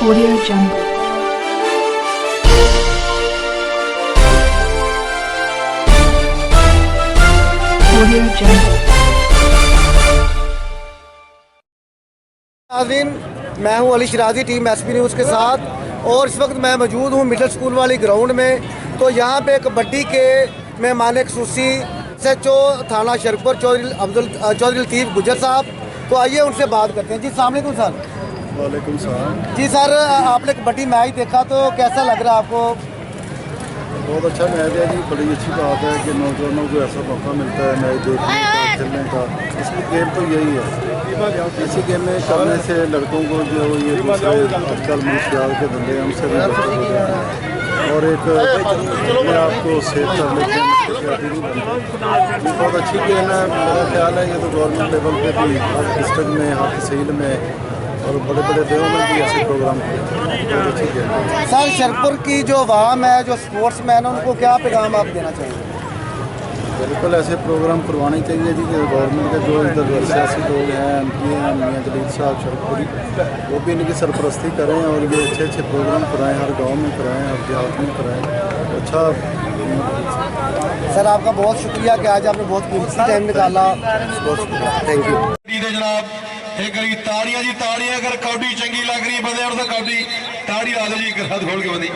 Audio Jungle. Audio Jungle. नाज़रीन, मैं हूं Ali Shirazi, team SP news के साथ। और इस वक्त मैं मौजूद हूं मिडिल स्कूल वाली ग्राउंड में। तो यहां पे कबड्डी के मेहमान खसूसी SHO थाना शरकपुर चौधरी लतीफ़ गुजर साहब। तो आइए उनसे बात करते हैं। जी अस्सलाम वालेकुम सर। वालेकुम सलाम। जी सर, आपने कबड्डी मैच देखा तो कैसा लग रहा है आपको? बहुत अच्छा मैच है जी। बड़ी अच्छी बात है कि नौजवानों को ऐसा मौका मिलता है मैच देखने का, खेलने का। इसकी गेम तो यही है। इसी गेम में करने से लड़कों को जो ये दूसरे आजकल मुंशियात के धंधे हैं उनसे भी बचत हो जाता है और एक अपने आप को सेफ कर लेते हैं। बहुत अच्छी गेम है। मेरा ख्याल है ये तो गवर्नमेंट लेवल पे भी हर डिस्ट्रिक्ट में, हर तहसील में और बड़े बड़े देवों में भी ऐसे प्रोग्राम बहुत अच्छी गेम है। सर, शरकपुर की जो अवाम है, जो स्पोर्ट्स मैन है, उनको क्या पैगाम आप देना चाहिए? बिल्कुल ऐसे प्रोग्राम करवाने चाहिए जी कि गवर्नमेंट के जो इधर सियासी लोग हैं, MP हैं, मियाँ जलील साहब शरकपुरी, वो भी इनकी सरपरस्ती करें और ये अच्छे अच्छे प्रोग्राम कराएं, हर गांव में कराएं, हर देहात में कराएं। अच्छा सर, आपका बहुत शुक्रिया कि आज आपने बहुत कीमती टाइम निकाला। बहुत शुक्रिया, थैंक यू जनाब। एक बारी ताड़ियां जी ताड़ियां। अगर कबड्डी चंगी लग रही है बंदे तो कबड्डी ताड़ी ला दो जी, एक हाथ खोल के बंदी।